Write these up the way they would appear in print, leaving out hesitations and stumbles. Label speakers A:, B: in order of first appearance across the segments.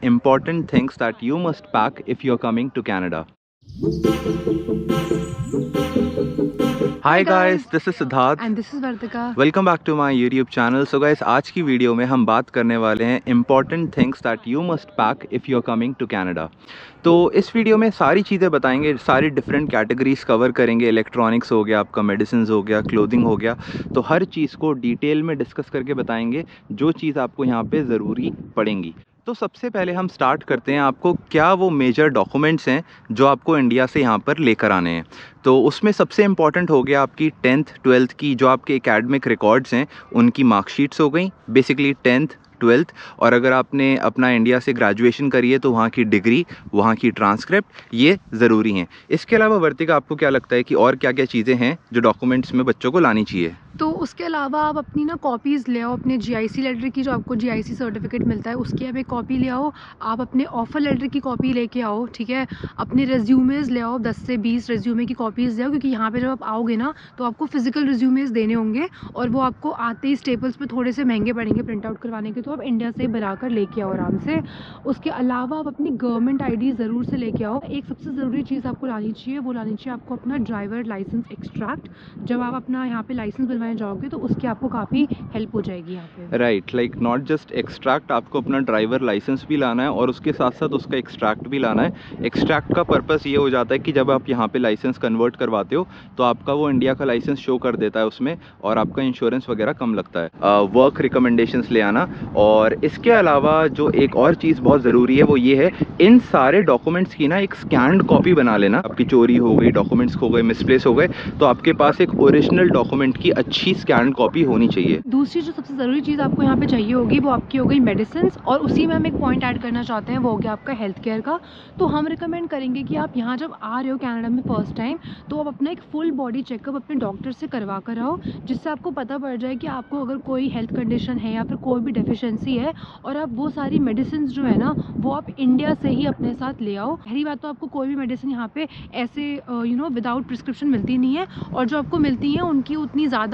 A: important things that you must pack if you're coming to Canada. Hi guys, this is Siddharth
B: and this is Vartika.
A: Welcome back to my YouTube channel. So guys, आज की video में हम बात करने वाले हैं important things that you must pack if you're coming to Canada. तो इस वीडियो में सारी चीज़ें बताएंगे, सारी डिफरेंट कैटेगरीज कवर करेंगे. इलेक्ट्रॉनिक्स हो गया, आपका मेडिसिन हो गया, क्लोथिंग हो गया, तो हर चीज़ को डिटेल में डिस्कस करके बताएंगे जो चीज़ आपको यहाँ पे ज़रूरी पड़ेंगी. तो सबसे पहले हम स्टार्ट करते हैं, आपको क्या वो मेजर डॉक्यूमेंट्स हैं जो आपको इंडिया से यहाँ पर लेकर आने हैं. तो उसमें सबसे इम्पॉर्टेंट हो गया आपकी 10th 12th की जो आपके एकेडमिक रिकॉर्ड्स हैं उनकी मार्कशीट्स हो गई, बेसिकली 10th 12th. और अगर आपने अपना इंडिया से ग्रेजुएशन करी है तो वहाँ की डिग्री, वहाँ की ट्रांसक्रिप्ट, ये ज़रूरी हैं. इसके अलावा वर्तिका, आपको क्या लगता है कि और क्या क्या चीज़ें हैं जो डॉक्यूमेंट्स में बच्चों को लानी चाहिए?
B: तो उसके अलावा आप अपनी ना कॉपीज़ ले आओ, अपने GIC लेटर की, जो आपको GIC सर्टिफिकेट मिलता है उसकी आप एक कॉपी ले आओ. आप अपने ऑफ़र लेटर की कॉपी लेके आओ, ठीक है. अपने रेज्यूमेज़ ले आओ, 10 से 20 रेज्यूमे की कॉपीज़ ले आओ, क्योंकि यहाँ पे जब आप आओगे ना तो आपको फिजिकल रेज्यूमेज़ देने होंगे और वो आपको आते ही स्टेपल्स पे थोड़े से महंगे पड़ेंगे प्रिंट आउट करवाने के, तो आप इंडिया से बना कर लेके आओ आराम से. उसके अलावा आप अपनी गवर्नमेंट ID ज़रूर से लेके आओ. एक सबसे ज़रूरी चीज़ आपको लानी चाहिए, वो लानी चाहिए आपको अपना ड्राइवर लाइसेंस एक्सट्रैक्ट. जब आप अपना यहाँ पे लाइसेंस बनवाने जाओगे तो उसकी आपको काफ़ी हेल्प हो जाएगी यहाँ पे.
A: Right, like not just extract, आपको अपना ड्राइवर लाइसेंस भी लाना है और उसके साथ साथ उसका एक्सट्रैक्ट भी लाना है. एक्सट्रैक्ट का पर्पस ये हो जाता है कि जब आप यहाँ पे लाइसेंस कन्वर्ट करवाते हो तो आपका वो इंडिया का लाइसेंस शो कर देता है उसमें, और आपका इंश्योरेंस वगैरह कम लगता है. वर्क रिकमेंडेशंस ले आना. और इसके अलावा जो एक और चीज़ बहुत ज़रूरी है वो ये है, इन सारे डॉक्यूमेंट्स की ना एक स्कैन्ड कॉपी बना लेना. आपकी चोरी हो गई, डॉक्यूमेंट्स खो गए, मिसप्लेस हो गए, तो आपके पास एक ओरिजिनल डॉक्यूमेंट की अच्छी स्कैन्ड कॉपी होनी चाहिए.
B: दूसरी जो सबसे ज़रूरी चीज़ आपको यहाँ पे चाहिए होगी वो आपकी हो गई मेडिसिन. और उसी में हम एक पॉइंट ऐड करना चाहते हैं, वो हो गया आपका हेल्थ केयर का. तो हम रिकमेंड करेंगे कि आप यहाँ जब आ रहे हो कनाडा में फर्स्ट टाइम, तो आप अपना एक फुल बॉडी चेकअप अपने डॉक्टर से करवा कर आओ, जिससे आपको पता पड़ जाए कि आपको अगर कोई हेल्थ कंडीशन है या फिर कोई भी डेफिशिएंसी है, और आप वो सारी मेडिसिन जो है ना वो आप इंडिया से ही अपने साथ ले आओ. पहली बात तो आपको कोई भी मेडिसिन यहाँ पे ऐसे विदाउट प्रिस्क्रिप्शन मिलती नहीं है, और जो आपको मिलती हैं उनकी उतनी ज़्यादा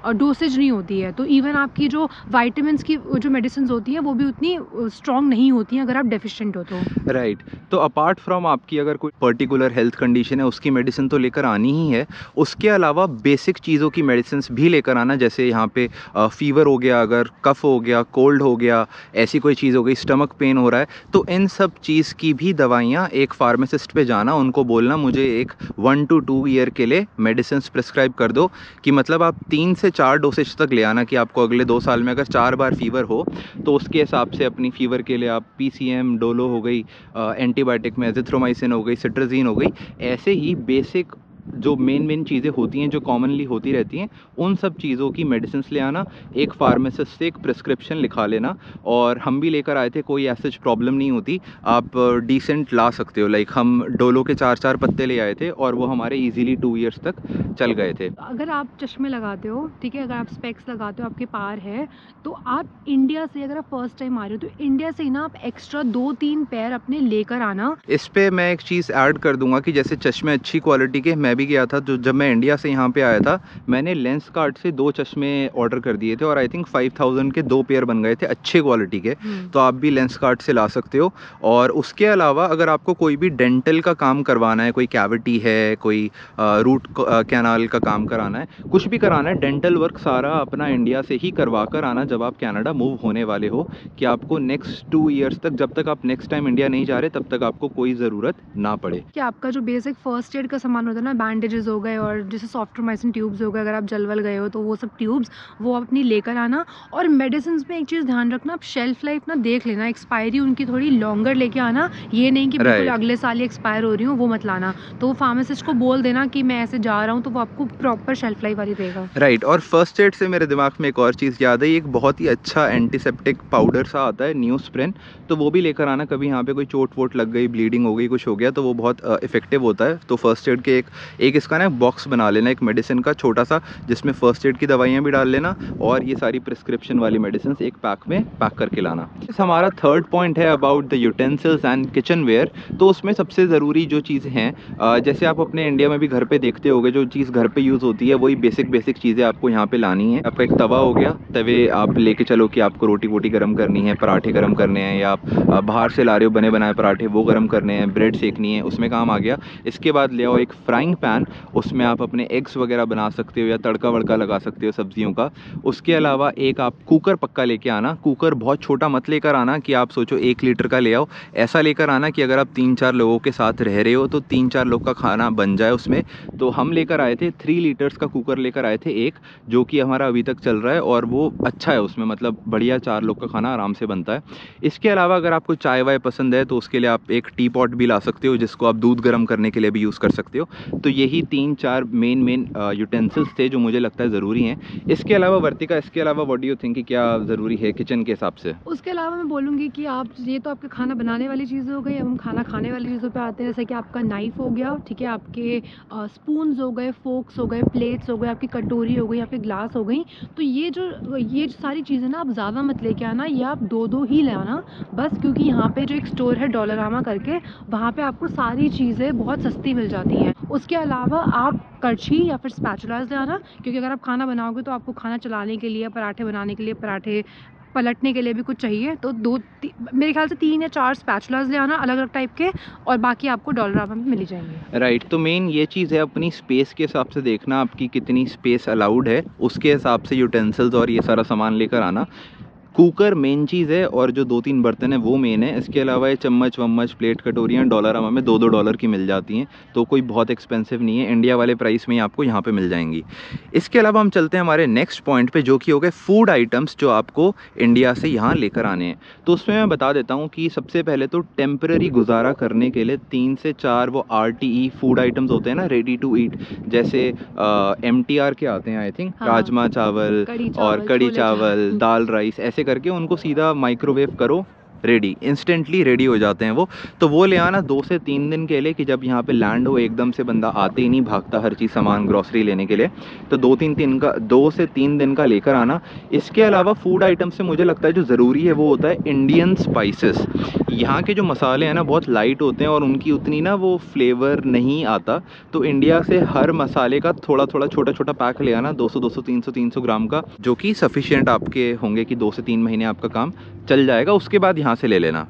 B: डोसेज नहीं होती है. तो इवन आपकी जो वाइटामिन्स की जो मेडिसिन होती हैं वो भी उतनी स्ट्रॉन्ग नहीं होती हैं अगर आप डेफिशिएंट हो तो.
A: राइट. तो अपार्ट फ्रॉम आपकी अगर कोई पर्टिकुलर हेल्थ कंडीशन है उसकी मेडिसिन तो लेकर आनी ही है, उसके अलावा बेसिक चीज़ों की मेडिसिन भी लेकर आना. जैसे यहाँ पे फीवर हो गया, अगर कफ हो गया, कोल्ड हो गया, ऐसी कोई चीज़ हो गई, स्टमक पेन हो रहा है, तो इन सब चीज़ की भी दवाइयाँ एक फार्मासिस्ट पे जाना, उनको बोलना मुझे एक 1 to 2 ईयर के लिए मेडिसिन प्रिस्क्राइब कर दो, कि मतलब आप 3 से 4 डोसेज तक ले आना, कि आपको अगले 2 साल में अगर 4 बार फीवर हो तो उसके हिसाब से अपनी फीवर के लिए आप PCM, डोलो हो गई, एंटीबायोटिक में एजिथ्रोमाइसिन हो गई, सिट्राजीन हो गई, ऐसे ही बेसिक जो मेन चीज़ें होती हैं जो कॉमनली होती रहती हैं, उन सब चीज़ों की मेडिसिन ले आना. एक फार्मासिस्ट से एक प्रिस्क्रिप्शन लिखा लेना. और हम भी लेकर आए थे, कोई ऐसी प्रॉब्लम नहीं होती, आप डिसेंट ला सकते हो. लाइक हम डोलो के 4 पत्ते ले आए थे और वो हमारे इजीली 2 ईयर्स तक चल गए थे.
B: अगर आप चश्मे लगाते हो, ठीक है, अगर आप स्पेक्स लगाते हो, आपके पार है, तो आप इंडिया से अगर आप फर्स्ट टाइम आ रहे हो तो इंडिया से ही ना आप एक्स्ट्रा 2-3 पेयर अपने लेकर आना.
A: इस पे मैं एक चीज़ ऐड कर दूंगा कि जैसे चश्मे अच्छी क्वालिटी के मैं भी गया था, तो जब मैं इंडिया से यहाँ पे आया था मैंने लेंस कार्ट से 2 चश्मे ऑर्डर कर दिए थे और आई थिंक 5000 के 2 पेयर बन गए थे अच्छे क्वालिटी के. तो आप भी लेंस कार्ट से ला सकते हो. और उसके अलावा अगर आपको कोई भी डेंटल का काम करवाना है, कोई कैविटी है, कोई रूट कैनाल का काम कराना है, कुछ भी कराना है, डेंटल वर्क सारा अपना इंडिया से ही करवा कर आना जब आप कनाडा मूव होने वाले हो, कि आपको नेक्स्ट 2 ईयर्स तक, जब तक आप नेक्स्ट टाइम इंडिया नहीं जा रहे तब तक आपको कोई ज़रूरत ना पड़े.
B: कि आपका जो बेसिक फर्स्ट एड का सामान होता है ना, बैंडेजेस हो गए और जैसे सॉफ्टमाइसिन ट्यूब्स हो गए, अगर आप जलवल गए हो तो वो सब ट्यूब्स वो आप अपनी लेकर आना. और मेडिसिन में एक चीज़ ध्यान रखना, आप शेल्फ लाइफ ना देख लेना, एक्सपायरी उनकी थोड़ी लॉन्गर लेके आना. ये नहीं कि बिल्कुल अगले साल ही एक्सपायर हो रही हूँ, वो मत लाना. तो वो फार्मासिस्ट को बोल देना कि मैं ऐसे जा रहा हूँ, तो वो आपको प्रॉपर शेल्फ लाइफ वाली देगा.
A: राइट. और फर्स्ट एड से मेरे दिमाग में एक और चीज़ याद है, एक बहुत ही अच्छा एंटीसेप्टिक पाउडर सा आता है, न्यूस्प्रिन, तो वो भी लेकर आना. कभी यहाँ पे कोई चोट वोट लग गई, ब्लीडिंग हो गई, कुछ हो गया, तो वो बहुत इफेक्टिव होता है. तो फर्स्ट एड के एक एक इसका ना बॉक्स बना लेना एक मेडिसिन का छोटा सा, जिसमें फर्स्ट एड की दवाइयाँ भी डाल लेना और ये सारी प्रिस्क्रिप्शन वाली मेडिसिन एक पैक में पैक करके लाना। हमारा थर्ड पॉइंट है about the utensils and kitchenware. तो उसमें सबसे ज़रूरी जो चीज़ें हैं, जैसे आप अपने इंडिया में भी घर पे देखते होगे, जो चीज़ घर पे यूज़ होती है वही बेसिक चीज़ें आपको यहाँ पे लानी है। आपका एक तवा हो गया, तवे आप लेके चलो कि आपको रोटी वोटी गर्म करनी है, पराठे गर्म करने हैं, या आप बाहर से ला रहे हो बने बनाए पराठे वो गर्म करने हैं, ब्रेड सेकनी है, उसमें काम आ गया। इसके बाद ले आओ एक फ्राइंग पैन, उसमें आप अपने एग्स वगैरह बना सकते हो या तड़का वड़का लगा सकते हो सब्जियों का। उसके अलावा एक आप कुकर पक्का लेके आना। कुकर बहुत छोटा मत लेकर आना कि आप सोचो 1 लीटर का ले आओ, ऐसा लेकर आना कि अगर आप 3-4 लोगों के साथ रह रहे हो तो 3-4 लोग का खाना बन जाए उसमें। तो हम लेकर आए थे 3 लीटर्स का कुकर लेकर आए थे एक, जो कि हमारा अभी तक चल रहा है और वो अच्छा है, उसमें मतलब बढ़िया 4 लोग का खाना आराम से बनता है। इसके अलावा अगर आपको चाय वाय पसंद है तो उसके लिए आप एक टी पॉट भी ला सकते हो, जिसको आप दूध गर्म करने के लिए भी यूज़ कर सकते हो। तो यही 3-4 मेन यूटेंसिल्स थे जो मुझे लगता है ज़रूरी हैं। इसके अलावा वर्तिका, इसके अलावा व्हाट डू यू थिंक कि क्या ज़रूरी है किचन के हिसाब से?
B: उसके अलावा मैं बोलूँगी कि आप, ये तो आपके खाना बनाने वाली चीज़ें हो गई, अब हम खाना खाने वाली चीज़ों पे आते हैं। जैसे कि आपका नाइफ़ हो गया, ठीक है, आपके स्पून्स हो गए, फोक्स हो गए, प्लेट्स हो गए, आपकी कटोरी हो गई, आपके ग्लास हो गई। तो ये जो सारी चीज़ें ना आप ज़्यादा मत लेके आना, ये आप 2-2 ही ले आना बस, क्योंकि यहाँ पे जो एक स्टोर है डॉलरामा करके, वहाँ पे आपको सारी चीज़ें बहुत सस्ती मिल जाती हैं। उसके अलावा आप कड़छी या फिर स्पैचुलास ले आना, क्योंकि अगर आप खाना बनाओगे तो आपको खाना चलाने के लिए, पराठे बनाने के लिए, पराठे पलटने के लिए भी कुछ चाहिए। तो मेरे ख्याल से 3 या 4 स्पैचुलास ले आना अलग-अलग टाइप के, और बाकी आपको डॉलरामा में मिल ही जाएंगे।
A: राइट, तो मेन ये चीज़ है अपनी स्पेस के हिसाब से देखना आपकी कितनी स्पेस अलाउड है, उसके हिसाब से यूटेंसिल्स और ये सारा सामान लेकर आना। कुकर मेन चीज़ है और जो 2-3 बर्तन है वो मेन है। इसके अलावा ये चम्मच वम्मच प्लेट कटोरियाँ डॉलरामा में 2-2 डॉलर की मिल जाती हैं, तो कोई बहुत एक्सपेंसिव नहीं है, इंडिया वाले प्राइस में ही आपको यहाँ पे मिल जाएंगी। इसके अलावा हम चलते हैं हमारे नेक्स्ट पॉइंट पे, जो कि हो गए फूड आइटम्स जो आपको इंडिया से यहाँ लेकर आने हैं। तो उसमें मैं बता देता हूँ कि सबसे पहले तो टेम्पररी गुजारा करने के लिए 3 से 4 वो RTE फूड आइटम्स होते हैं ना, रेडी टू ईट, जैसे MTR के आते हैं आई थिंक,
B: हाँ,
A: राजमा चावल और कड़ी
B: छोले
A: चावल, दाल राइस, ऐसे करके उनको सीधा माइक्रोवेव करो, रेडी, इंस्टेंटली रेडी हो जाते हैं वो। तो वो ले आना 2 से 3 दिन के लिए, कि जब यहाँ पे लैंड हो एकदम से बंदा आते ही नहीं भागता हर चीज़ सामान ग्रॉसरी लेने के लिए, तो 2 से 3 दिन का लेकर आना। इसके अलावा फूड आइटम से मुझे लगता है जो ज़रूरी है वो होता है इंडियन स्पाइसेस। यहाँ के जो मसाले हैं ना बहुत लाइट होते हैं और उनकी उतनी ना वो फ्लेवर नहीं आता, तो इंडिया से हर मसाले का थोड़ा थोड़ा छोटा छोटा पैक ले आना, 200 300 ग्राम का, जो कि सफिशिएंट आपके होंगे कि 2 से 3 महीने आपका काम चल जाएगा। उसके बाद यहाँ से ले लेना।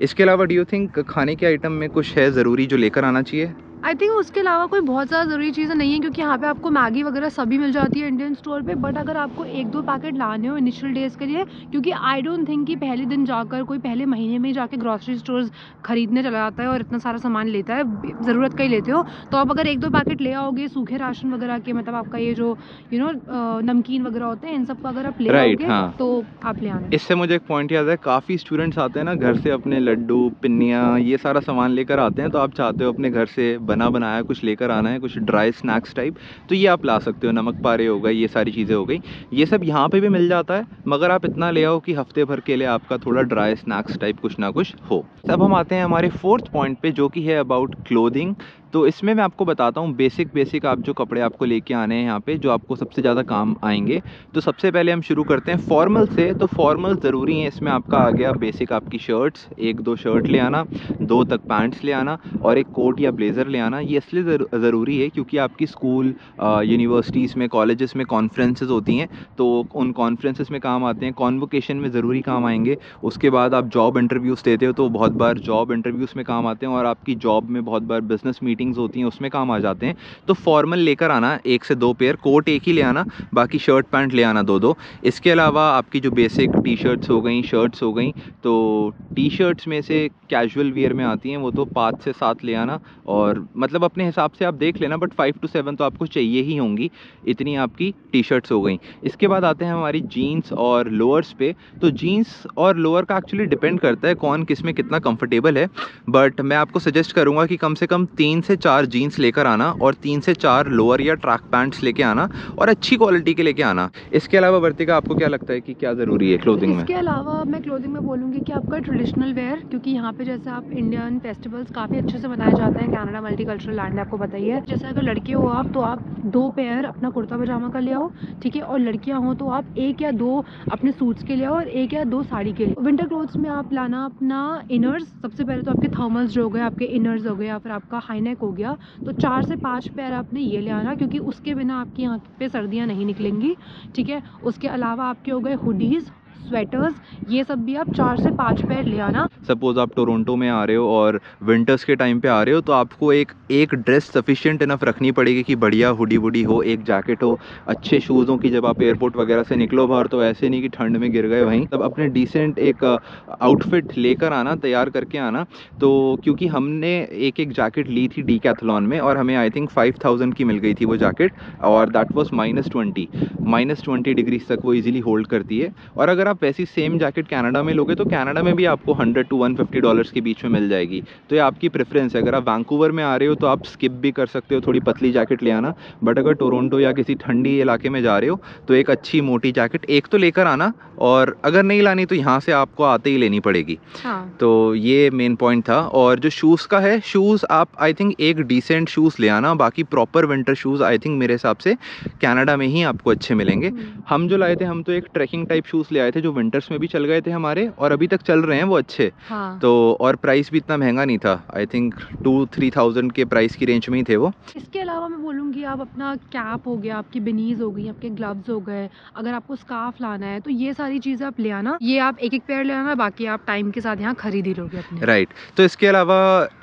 A: इसके अलावा डू यू थिंक खाने के आइटम में कुछ है ज़रूरी जो लेकर आना चाहिए?
B: आई थिंक उसके अलावा कोई बहुत ज़्यादा ज़रूरी चीज़ें नहीं है, क्योंकि यहाँ पे आपको मैगी वगैरह सभी मिल जाती है इंडियन स्टोर पे। बट अगर आपको 1-2 पैकेट लाने हो इनिशियल डेज़ के लिए, क्योंकि आई डोंट थिंक कि पहले दिन जाकर कोई पहले महीने में ही जाके ग्रॉसरी स्टोर्स खरीदने चला जाता है और इतना सारा सामान लेता है, ज़रूरत का ही लेते हो। तो आप अगर 1-2 पैकेट ले आओगे सूखे राशन वगैरह के, मतलब आपका ये जो नमकीन वगैरह होते हैं, इन सब को अगर आप ले
A: Right,
B: आओगे
A: हाँ।
B: तो आप ले आना।
A: इससे मुझे एक पॉइंट याद है, काफ़ी स्टूडेंट्स आते हैं ना घर से अपने लड्डू पिन्नियाँ ये सारा सामान लेकर आते हैं, तो आप चाहते हो अपने घर से बना बनाया कुछ लेकर आना है, कुछ ड्राई स्नैक्स टाइप, तो ये आप ला सकते हो। नमक पारे हो गए, ये सारी चीज़ें हो गई, ये सब यहाँ पे भी मिल जाता है, मगर आप इतना ले आओ कि हफ्ते भर के लिए आपका थोड़ा ड्राई स्नैक्स टाइप कुछ ना कुछ हो। अब हम आते हैं हमारे 4th पॉइंट पे, जो कि है अबाउट क्लोथिंग। तो इसमें मैं आपको बताता हूँ बेसिक आप जो कपड़े आपको लेके आने हैं यहाँ पे, जो आपको सबसे ज़्यादा काम आएंगे। तो सबसे पहले हम शुरू करते हैं फॉर्मल से। तो फॉर्मल ज़रूरी है, इसमें आपका आ गया बेसिक आपकी शर्ट्स, 1-2 शर्ट ले आना, 2 तक पैंट्स ले आना और एक कोट या ब्लेज़र ले आना। ये इसलिए ज़रूरी है क्योंकि आपकी स्कूल यूनिवर्सिटीज़ में कॉलेजेस में कॉन्फ्रेंसेस होती हैं, तो उन कॉन्फ्रेंसेस में काम आते हैं, कॉन्वोकेशन में ज़रूरी काम आएंगे। उसके बाद आप जॉब इंटरव्यूज़ देते हो तो बहुत बार जॉब इंटरव्यूज़ में काम आते हैं, और आपकी जॉब में बहुत बार बिजनेस मीटिंग्स होती हैं उसमें काम आ जाते हैं। तो फॉर्मल लेकर आना 1 से 2 पेयर, कोट एक ही ले आना, बाकी शर्ट पैंट ले आना 2-2। इसके अलावा आपकी जो बेसिक टी शर्ट्स हो गई, शर्ट्स हो गई, तो टी शर्ट्स में से कैजुअल वियर में आती हैं वो तो 5 से 7 ले आना, और मतलब अपने हिसाब से आप देख लेना, बट 5 to 7 तो आपको चाहिए ही होंगी, इतनी आपकी टी शर्ट्स हो गई। इसके बाद आते हैं हमारी जीन्स और लोअर्स पे। तो जीन्स और लोअर का एक्चुअली डिपेंड करता है कौन किस में कितना कंफर्टेबल है, बट मैं आपको सजेस्ट करूँगा कि कम से कम 3 से 4 जीन्स लेकर आना और 3 से 4 लोअर या ट्रैक पैंट्स लेके आना और अच्छी क्वालिटी के लेके आना। इसके अलावा वर्तिका आपको क्या लगता है कि क्या ज़रूरी है क्लोथिंग में?
B: इसके अलावा मैं क्लोथिंग में बोलूँगी कि आपका ट्रेडिशनल वेयर, क्योंकि यहाँ पे जैसे आप इंडियन फेस्टिवल्स काफ़ी अच्छे से मनाए जाते हैं। कनाडा मल्टीकल्चरल लैंड है, आपको पता ही है। जैसे अगर लड़के हो आप तो आप 2 पेयर अपना कुर्ता पजामा का ले आओ, ठीक है, और लड़कियाँ हो तो आप 1 या 2 अपने सूट्स के ले आओ और 1 या 2 साड़ी के लिए। विंटर क्लोथ्स में आप लाना अपना इनर्स, सबसे पहले तो आपके थर्मल्स जो हो गए, आपके इनर्स हो गए, या फिर आपका हाई नेक हो गया, तो 4 से 5 पेयर आपने ये ले आना, क्योंकि उसके बिना आपकी यहाँ पे सर्दियाँ नहीं निकलेंगी, ठीक है। उसके अलावा आपके हो गए हुडीज़, स्वेटर्स, ये सब भी आप 4 से 5 पेयर ले आना।
A: सपोज़ आप टोरंटो में आ रहे हो और विंटर्स के टाइम पे आ रहे हो तो आपको एक ड्रेस सफिशिएंट इनफ रखनी पड़ेगी कि बढ़िया हुडी वुडी हो, एक जैकेट हो, अच्छे शूज़ हो कि जब आप एयरपोर्ट वगैरह से निकलो बाहर तो ऐसे नहीं कि ठंड में गिर गए वहीं, तब अपने डिसेंट एक आउटफिट लेकर आना, तैयार करके आना। तो क्योंकि हमने एक जैकेट ली थी डीकैथलॉन में और हमें आई थिंक 5000 की मिल गई थी वो जैकेट, और दैट वाज -20 डिग्रीज तक वो इजीली होल्ड करती है। और अगर आप वैसी सेम जैकेट कनाडा में लोगे तो कनाडा में भी आपको $100 to $150 के बीच में मिल जाएगी। तो ये आपकी प्रेफरेंस है। अगर आप वैंकूवर में आ रहे हो तो आप स्किप भी कर सकते हो, थोड़ी पतली जैकेट ले आना, बट अगर टोरंटो या किसी ठंडी इलाके में जा रहे हो तो एक अच्छी मोटी जैकेट एक तो लेकर आना, और अगर नहीं लानी तो यहाँ से आपको आते ही लेनी पड़ेगी।
B: हाँ।
A: तो ये मेन पॉइंट था। और जो शूज़ का है, शूज़ आप आई थिंक एक डिसेंट शूज़ ले आना, बाकी proper winter shoes I think मेरे हिसाब से कनाडा में ही आपको अच्छे मिलेंगे। हम जो लाए थे, हम तो एक ट्रैकिंग टाइप शूज़ ले आए थे जो विंटर्स में भी चल गए थे हमारे और अभी तक चल रहे हैं वो अच्छे।
B: हाँ।
A: तो और प्राइस भी इतना महंगा नहीं था, आई थिंक 2-3,000 के प्राइस की रेंज में ही थे वो।
B: इसके अलावा मैं बोलूँगी आप अपना कैप हो गया, आपकी बिनीज हो गई, आपके ग्लव्स हो गए, अगर आपको स्कार्फ लाना है तो ये सारी चीज़ें आप ले आना। ये आप एक पेयर ले आना, बाकी आप टाइम के साथ यहाँ खरीद ही लोगे अपने।
A: राइट। तो इसके अलावा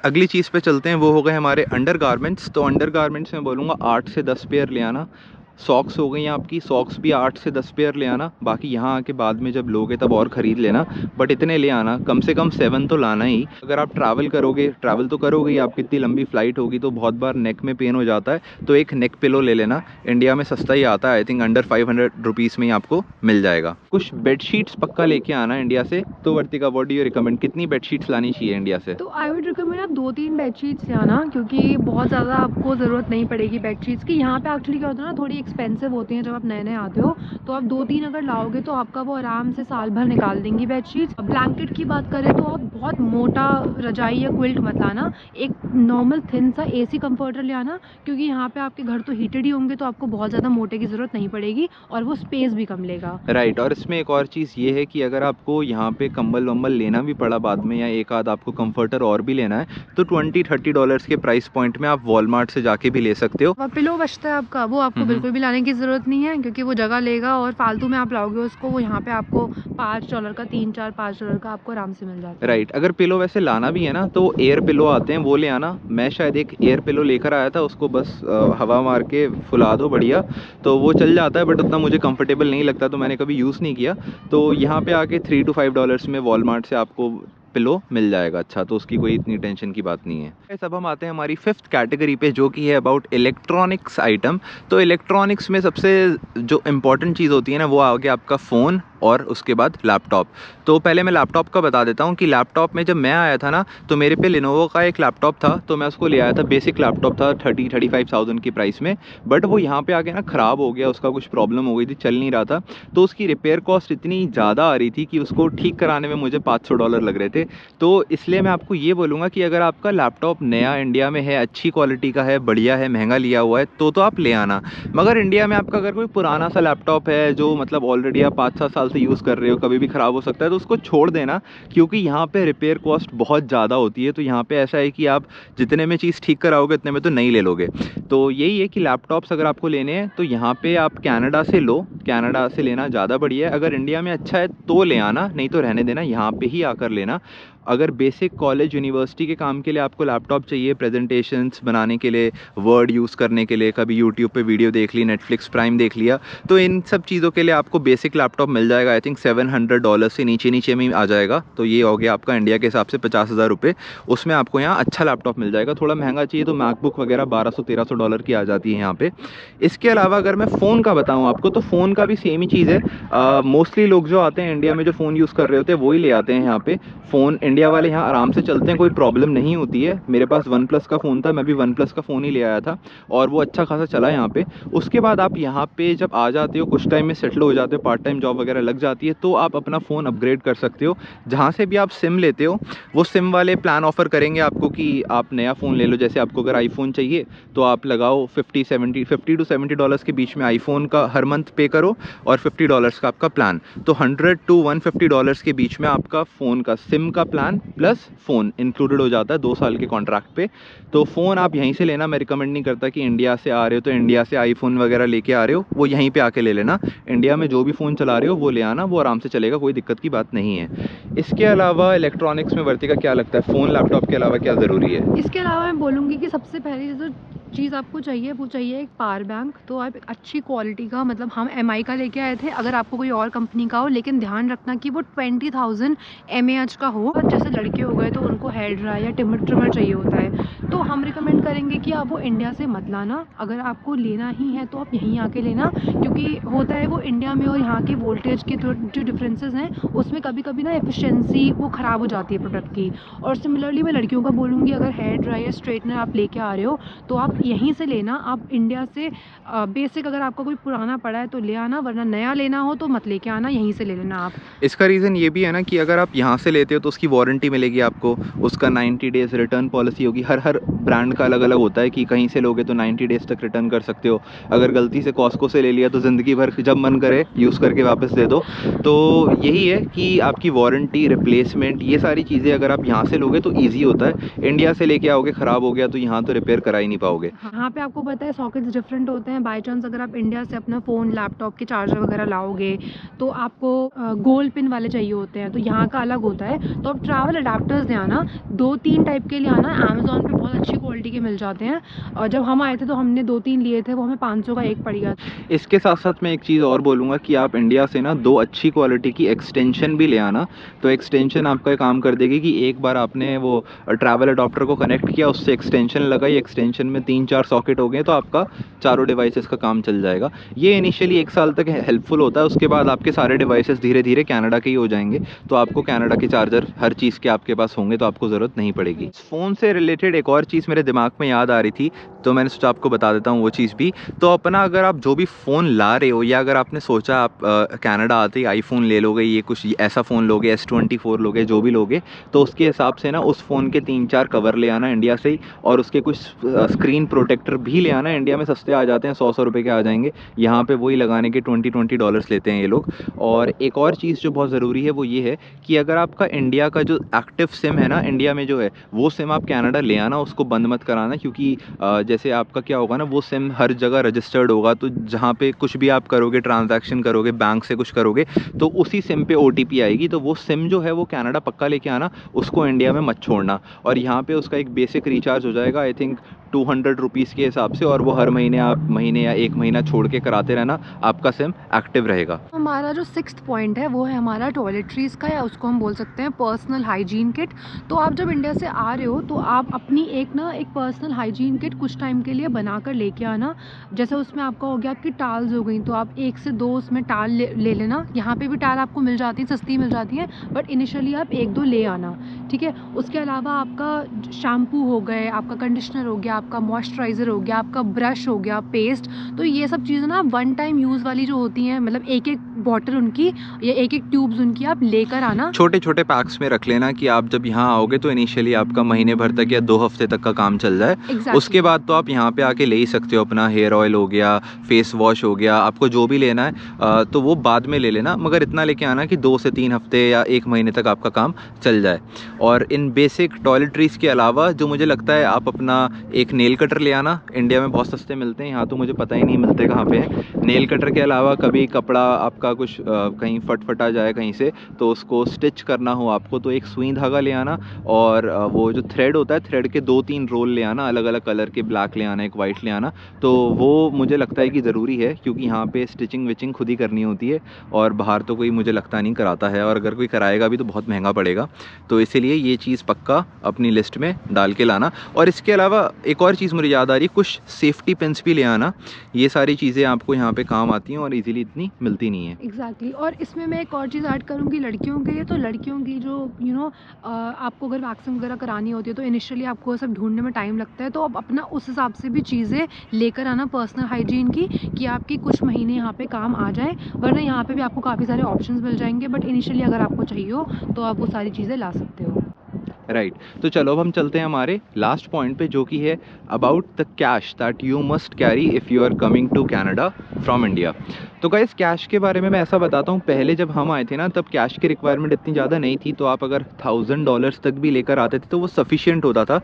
A: अगली चीज़ पे चलते हैं, वो हो गए हमारे अंडर गारमेंट्स। तो अंडर गारमेंट्स में बोलूँगा 8 से 10 पेयर ले आना। सॉक्स हो गई आपकी, सॉक्स भी 8 से 10 पेयर ले आना, बाकी यहाँ आके बाद में जब लोगे तब और ख़रीद लेना, बट इतने ले आना, कम से कम 7 तो लाना ही। अगर आप ट्रैवल करोगे, ट्रैवल तो करोगे ही, आपकी इतनी लंबी फ़्लाइट होगी तो बहुत बार नेक में पेन हो जाता है, तो एक नेक पिलो ले लेना। इंडिया में सस्ता ही आता है, आई थिंक अंडर 500 रुपीज़ में ही आपको मिल जाएगा। कुछ बेडशीट्स पक्का लेके आना इंडिया से। तो वर्तिका, व्हाट डू यू रिकमेंड, कितनी बेडशीट्स लानी चाहिए इंडिया से?
B: तो आई वुड रिकमेंड आप 2-3 बेडशीट्स ले आना, क्योंकि बहुत ज़्यादा आपको ज़रूरत नहीं पड़ेगी बेडशीट्स की। यहाँ पे एक्चुअली क्या होता है ना, थोड़ी एक्सपेंसिव होती हैं जब आप नए आते हो, तो आप 2-3 अगर लाओगे तो आपका वो आराम से साल भर निकाल देंगी बेडशीट्स। ब्लैंकेट की बात करें तो आप बहुत मोटा रजाई या क्विल्ट मत लाना, एक नॉर्मल थिन सा AC कंफर्टर ले आना, क्योंकि यहाँ पे आपके घर तो हीटेड ही होंगे तो आपको बहुत ज़्यादा मोटे की ज़रूरत नहीं पड़ेगी और वो स्पेस भी कम लेगा।
A: राइट। और इसमें एक और चीज़ ये है कि अगर आपको यहाँ पे कंबल वम्बल लेना भी पड़ा बाद में, या एक आध आपको कंफर्टर और भी लेना है, तो $20-30 के प्राइस पॉइंट में आप वॉलमार्ट से जाके भी ले सकते हो।
B: और पिलो बचता है आपका, वो आपको बिल्कुल भी लाने की ज़रूरत नहीं है, क्योंकि वो जगह लेगा और फालतू में आप लाओगे उसको, वो यहाँ पे आपको $5 का, 3-4 $5 का आपको आराम से मिल जाता है।
A: राइट। अगर पिलो वैसे लाना भी है ना तो एयर पिलो आते हैं, वो ले आना। मैं शायद एक एयर पिलो लेकर आया था, उसको बस हवा मार के फुला दो बढ़िया, तो वो चल जाता है, बट उतना मुझे कंफर्टेबल नहीं लगता तो मैंने कभी यूज़ नहीं किया। तो यहाँ पे आके $3 to $5 में वॉलमार्ट से आपको पिलो मिल जाएगा अच्छा, तो उसकी कोई इतनी टेंशन की बात नहीं है। सब हम आते हैं हमारी 5th कैटेगरी पे, जो कि है अबाउट इलेक्ट्रॉनिक्स आइटम। तो इलेक्ट्रॉनिक्स में सबसे जो इम्पॉर्टेंट चीज़ होती है ना, वो आ गया आपका फ़ोन और उसके बाद लैपटॉप। तो पहले मैं लैपटॉप का बता देता हूँ कि लैपटॉप में जब मैं आया था ना तो मेरे पे लिनोवो का एक लैपटॉप था, तो मैं उसको ले आया था। बेसिक लैपटॉप था 30-35,000 की प्राइस में, बट वो यहाँ पे आके ना ख़राब हो गया, उसका कुछ प्रॉब्लम हो गई थी, चल नहीं रहा था, तो उसकी रिपेयर कॉस्ट इतनी ज़्यादा आ रही थी कि उसको ठीक कराने में मुझे $500 लग रहे थे। तो इसलिए मैं आपको ये बोलूँगा कि अगर आपका लैपटॉप नया इंडिया में है, अच्छी क्वालिटी का है, बढ़िया है, महंगा लिया हुआ है, तो आप ले आना। मगर इंडिया में आपका अगर कोई पुराना सा लैपटॉप है जो मतलब ऑलरेडी आप 5-7 साल से यूज़ कर रहे हो, कभी भी ख़राब हो सकता है, तो उसको छोड़ देना, क्योंकि यहाँ पे रिपेयर कॉस्ट बहुत ज़्यादा होती है। तो यहाँ पे ऐसा है कि आप जितने में चीज़ ठीक कराओगे उतने में तो नहीं ले लोगे। तो यही है कि लैपटॉप्स अगर आपको लेने हैं तो यहाँ पे आप कनाडा से लो, कनाडा से लेना ज़्यादा बढ़िया है। अगर इंडिया में अच्छा है तो ले आना, नहीं तो रहने देना, यहाँ पे ही आकर लेना। अगर बेसिक कॉलेज यूनिवर्सिटी के काम के लिए आपको लैपटॉप चाहिए, प्रेजेंटेशंस बनाने के लिए, वर्ड यूज़ करने के लिए, कभी यूट्यूब पे वीडियो देख ली, नेटफ्लिक्स प्राइम देख लिया, तो इन सब चीज़ों के लिए आपको बेसिक लैपटॉप मिल जाएगा। आई थिंक $700 से नीचे में आ जाएगा। तो ये हो गया आपका इंडिया के हिसाब से 50,000 रुपये। उसमें आपको यहाँ अच्छा लैपटॉप मिल जाएगा। थोड़ा महंगा चाहिए तो मैकबुक वगैरह $1200-1300 की आ जाती है यहाँ पे। इसके अलावा अगर मैं फ़ोन का बताऊँ आपको, तो फ़ोन का भी सेम ही चीज़ है। मोस्टली लोग जो आते हैं इंडिया में जो फ़ोन यूज़ कर रहे होते हैं वही ले आते हैं यहाँ पे। फ़ोन इंडिया वाले यहाँ आराम से चलते हैं, कोई प्रॉब्लम नहीं होती है। मेरे पास वन प्लस का फ़ोन था, मैं भी वन प्लस का फ़ोन ही ले आया था और वो अच्छा खासा चला यहाँ पे। उसके बाद आप यहाँ पे जब आ जाते हो, कुछ टाइम में सेटल हो जाते हो, पार्ट टाइम जॉब वगैरह लग जाती है, तो आप अपना फ़ोन अपग्रेड कर सकते हो। जहाँ से भी आप सिम लेते हो वो सिम वाले प्लान ऑफ़र करेंगे आपको कि आप नया फ़ोन ले लो। जैसे आपको अगर आईफ़ोन चाहिए तो आप लगाओ $50 to $70 के बीच में आईफ़ोन का हर मंथ पे करो और $50 का आपका प्लान, तो $100 to $150 के बीच में आपका फ़ोन का सिम का प्लान प्लस फ़ोन इंक्लूडेड हो जाता है 2 साल के कॉन्ट्रैक्ट पे। तो फ़ोन आप यहीं से लेना, मैं रिकमेंड नहीं करता कि इंडिया से आ रहे हो तो इंडिया से आईफ़ोन वगैरह लेके आ रहे हो, वो यहीं पे आके ले लेना। इंडिया में जो भी फ़ोन चला रहे हो वो ले आना, वो आराम से चलेगा, कोई दिक्कत की बात नहीं है। इसके अलावा इलेक्ट्रॉनिक्स में वर्ती का क्या लगता है, फ़ोन लैपटॉप के अलावा क्या ज़रूरी है?
B: इसके अलावा मैं बोलूँगी कि सबसे पहली जो चीज़ आपको चाहिए वो चाहिए एक पावर बैंक। तो आप एक अच्छी क्वालिटी का, मतलब हम एमआई का लेके आए थे, अगर आपको कोई और कंपनी का हो, लेकिन ध्यान रखना कि वो 20,000 mAh का हो। और जैसे लड़के हो गए तो उनको हेयर ड्राई या ट्रिमर चाहिए होता है, तो हम रिकमेंड करेंगे कि आप वो इंडिया से मत लाना। अगर आपको लेना ही है तो आप यहीं आके लेना, क्योंकि होता है वो इंडिया में और यहाँ के वोल्टेज के जो डिफरेंसेस हैं उसमें कभी कभी ना एफिशिएंसी वो ख़राब हो जाती है प्रोडक्ट की। और सिमिलरली मैं लड़कियों का बोलूँगी, अगर हेयर ड्राई या स्ट्रेटनर आप लेके आ रहे हो तो आप यहीं से लेना। आप इंडिया से बेसिक अगर आपका कोई पुराना पड़ा है तो ले आना, वरना नया लेना हो तो मत लेके आना, यहीं से ले लेना आप।
A: इसका रीज़न ये भी है ना कि अगर आप यहाँ से लेते हो तो उसकी वारंटी मिलेगी आपको, उसका 90 डेज़ रिटर्न पॉलिसी होगी। हर ब्रांड का अलग अलग होता है कि कहीं से लोगे तो 90 डेज़ तक रिटर्न कर सकते हो। अगर गलती से कॉस्को से ले लिया तो ज़िंदगी भर जब मन करे यूज़ करके वापस दे दो। तो यही है कि आपकी वारंटी, रिप्लेसमेंट, ये सारी चीज़ें अगर आप यहाँ से लोगे तो ईजी होता है। इंडिया से लेके आओगे, ख़राब हो गया तो यहाँ तो रिपेयर करा ही नहीं पाओगे।
B: यहाँ पे आपको पता है सॉकेट्स डिफरेंट होते हैं। बाय चांस अगर आप इंडिया से अपना फ़ोन, लैपटॉप के चार्जर वगैरह लाओगे तो आपको गोल्ड पिन वाले चाहिए होते हैं, तो यहाँ का अलग होता है। तो आप ट्रैवल अडाप्टर्स ले आना, 2-3 टाइप के ले आना। अमेज़ॉन पे बहुत अच्छी क्वालिटी के मिल जाते हैं, और जब हम आए थे तो हमने 2-3 लिए थे, वो हमें 500 का एक पड़ गया।
A: इसके साथ साथ मैं एक चीज़ और बोलूँगा कि आप इंडिया से ना 2 अच्छी क्वालिटी की एक्सटेंशन भी ले आना। तो एक्सटेंशन आपका काम कर देगी कि एक बार आपने वो ट्रैवल अडॉप्टर को कनेक्ट किया, उससे एक्सटेंशन लगाई, एक्सटेंशन में 3-4 सॉकेट हो गए तो आपका चारों डिवाइसेस का काम चल जाएगा। ये इनिशियली 1 साल तक हेल्पफुल होता है, उसके बाद आपके सारे डिवाइसेस धीरे धीरे कनाडा के ही हो जाएंगे, तो आपको कनाडा के चार्जर हर चीज़ के आपके पास होंगे, तो आपको ज़रूरत नहीं पड़ेगी। फ़ोन से रिलेटेड एक और चीज़ मेरे दिमाग में याद आ रही थी, तो मैंने सोचा आपको बता देता हूँ वो चीज़ भी। तो अपना अगर आप जो भी फ़ोन ला रहे हो, या अगर आपने सोचा आप कनाडा आते ही आईफ़ोन ले लोगे, ये कुछ ऐसा फ़ोन लोगे, S24 लोगे, जो भी लोगे, तो उसके हिसाब से ना उस फ़ोन के 3-4 कवर ले आना इंडिया से ही, और उसके कुछ स्क्रीन प्रोटेक्टर भी ले आना। इंडिया में सस्ते आ जाते हैं, 100 रुपये के आ जाएंगे, यहाँ पे वही लगाने के $20 लेते हैं ये लोग। और एक और चीज़ जो बहुत ज़रूरी है वो ये है कि अगर आपका इंडिया का जो एक्टिव सिम है ना, इंडिया में जो है, वो सिम आप कनाडा ले आना, उसको बंद मत कराना, क्योंकि जैसे आपका क्या होगा ना, वो सिम हर जगह रजिस्टर्ड होगा, तो जहाँ पे कुछ भी आप करोगे, ट्रांजैक्शन करोगे, बैंक से कुछ करोगे, तो उसी सिम पे OTP आएगी। तो वो सिम जो है वो कनाडा पक्का लेके आना, उसको इंडिया में मत छोड़ना। और यहाँ पे उसका एक बेसिक रिचार्ज हो जाएगा, आई थिंक 200 रुपीज़ के हिसाब से, और वो हर महीने आप महीने या 1 महीना छोड़ के कराते रहना, आपका सिम एक्टिव रहेगा।
B: हमारा जो 6th पॉइंट है वो है हमारा टॉयलेटरीज़ का, या उसको हम बोल सकते हैं पर्सनल हाइजीन किट। तो आप जब इंडिया से आ रहे हो तो आप अपनी एक पर्सनल हाइजीन किट कुछ टाइम के लिए बनाकर लेके आना। जैसे उसमें आपका हो गया, आपकी टाल्स हो गई, तो आप 1 से 2 उसमें टाल ले लेना। यहाँ पे भी टाल आपको मिल जाती है, सस्ती मिल जाती है, बट इनिशियली आप 1-2 ले आना, ठीक है। उसके अलावा आपका शैम्पू हो गए, आपका कंडीशनर हो गया, आपका मॉइस्चराइज़र हो गया, आपका ब्रश हो गया, पेस्ट। तो ये सब चीज़ें ना वन टाइम यूज़ वाली जो होती हैं, मतलब एक बॉटल उनकी या एक ट्यूब्स उनकी आप लेकर आना।
A: छोटे छोटे पैक्स में रख लेना कि आप जब यहाँ आओगे तो इनिशियली आपका महीने भर तक या 2 हफ्ते तक का काम चल जाए। उसके बाद तो आप यहाँ पे आके ले ही सकते हो, अपना हेयर ऑयल हो गया, फेस वॉश हो गया, आपको जो भी लेना है तो वो बाद में ले लेना, मगर इतना लेके आना कि 2 से 3 हफ्ते या 1 महीने तक आपका काम चल जाए। और इन बेसिक टॉयलेटरीज़ के अलावा जो मुझे लगता है, आप अपना एक नेल कटर ले आना। इंडिया में बहुत सस्ते मिलते हैं, यहाँ तो मुझे पता ही नहीं मिलते कहाँ पे है। नेल कटर के अलावा कभी कपड़ा आपका कुछ कहीं फटा जाए कहीं से, तो उसको स्टिच करना हो आपको, तो एक सुई धागा ले आना, और वो जो थ्रेड होता है, थ्रेड के 2-3 रोल ले आना, अलग अलग कलर के, ब्लैक ले आना, एक वाइट ले आना। तो वो मुझे लगता है कि ज़रूरी है, क्योंकि यहाँ पे स्टिचिंग विचिंग खुद ही करनी होती है, और बाहर तो कोई मुझे लगता नहीं कराता है, और अगर कोई कराएगा भी तो बहुत महंगा पड़ेगा। तो इसीलिए ये चीज़ पक्का अपनी लिस्ट में डाल के लाना। और इसके अलावा एक और चीज़ मुझे याद आ रही है, कुछ सेफ्टी पिन्स भी ले आना। ये सारी चीज़ें आपको यहाँ पे काम आती हैं और इजीली इतनी मिलती नहीं है।
B: एग्जैक्टली और इसमें मैं एक और चीज़ ऐड करूँगी लड़कियों के लिए, तो लड़कियों की जो आपको अगर वैक्सिंग वगैरह करानी होती है तो इनिशियली आपको सब ढूंढने में टाइम लगता है, तो आप अपना उस हिसाब से भी चीज़ें लेकर आना पर्सनल हाइजीन की, कि आपकी कुछ महीने यहाँ पे काम आ जाए, वरना यहाँ पे भी आपको काफ़ी सारे ऑप्शंस मिल जाएंगे, बट इनिशियली अगर आपको चाहिए हो तो आप वो सारी चीज़ें ला सकते हो।
A: राइट तो चलो अब हम चलते हैं हमारे लास्ट पॉइंट पे, जो कि है about the cash that you must carry if you are coming to Canada from India. तो गाइस कैश के बारे में मैं ऐसा बताता हूँ, पहले जब हम आए थे ना तब कैश की रिक्वायरमेंट इतनी ज़्यादा नहीं थी, तो आप अगर $1000 तक भी लेकर आते थे तो वो सफिशिएंट होता था।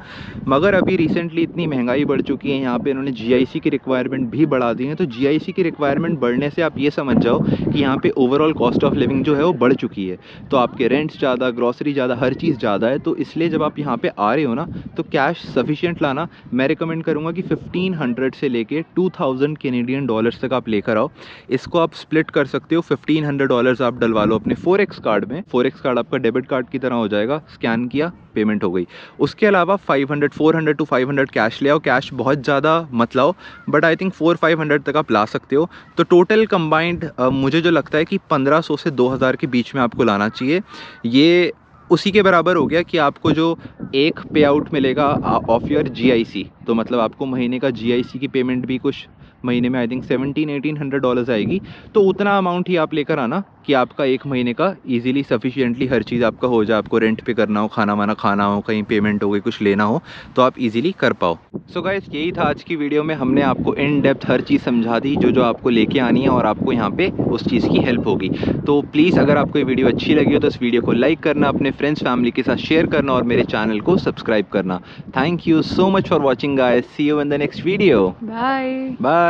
A: मगर अभी रिसेंटली इतनी महंगाई बढ़ चुकी है, यहाँ पे इन्होंने GIC की रिक्वायरमेंट भी बढ़ा दी है। तो GIC की रिक्वायरमेंट बढ़ने से आप ये समझ जाओ कि यहाँ पे ओवरऑल कॉस्ट ऑफ लिविंग जो है वो बढ़ चुकी है। तो आपके रेंट्स ज़्यादा, ग्रॉसरी ज़्यादा, हर चीज़ ज़्यादा है। तो इसलिए जब आप यहाँ पे आ रहे हो ना तो कैश सफिशिएंट लाना। मैं रिकमेंड करूँगा कि 1500 से लेके 2000 कैनेडियन डॉलर्स तक आप लेकर आओ। इसको आप स्प्लिट कर सकते हो, $1500 आप डलवा लो अपने फोरेक्स कार्ड में। फोरेक्स कार्ड आपका डेबिट कार्ड की तरह हो जाएगा, स्कैन किया पेमेंट हो गई। उसके अलावा 400 to 500 कैश ले आओ। कैश बहुत ज़्यादा मत लाओ, बट आई थिंक 400-500 तक आप ला सकते हो। तो टोटल कंबाइंड मुझे जो लगता है कि 1500 से 2000 के बीच में आपको लाना चाहिए। ये उसी के बराबर हो गया कि आपको जो एक पे आउट मिलेगा ऑफ योर GIC, तो मतलब आपको महीने का GIC की पेमेंट भी कुछ महीने में आई थिंक $1700-1800 आएगी। तो उतना अमाउंट ही आप लेकर आना कि आपका एक महीने का इजीली सफिशिएंटली हर चीज़ आपका हो जाए। आपको रेंट पे करना हो, खाना वाना खाना हो, कहीं पेमेंट हो गई, कुछ लेना हो, तो आप इजीली कर पाओ। सो गाइस यही था आज की वीडियो में, हमने आपको इन डेप्थ हर चीज़ समझा दी जो जो आपको लेके आनी है और आपको यहाँ पे उस चीज़ की हेल्प होगी। तो प्लीज़ अगर आपको ये वीडियो अच्छी लगी हो तो इस वीडियो को लाइक करना, अपने फ्रेंड्स फैमिली के साथ शेयर करना और मेरे चैनल को सब्सक्राइब करना। Thank you so much for watching guys, see you in the next video,
B: bye.
A: Bye.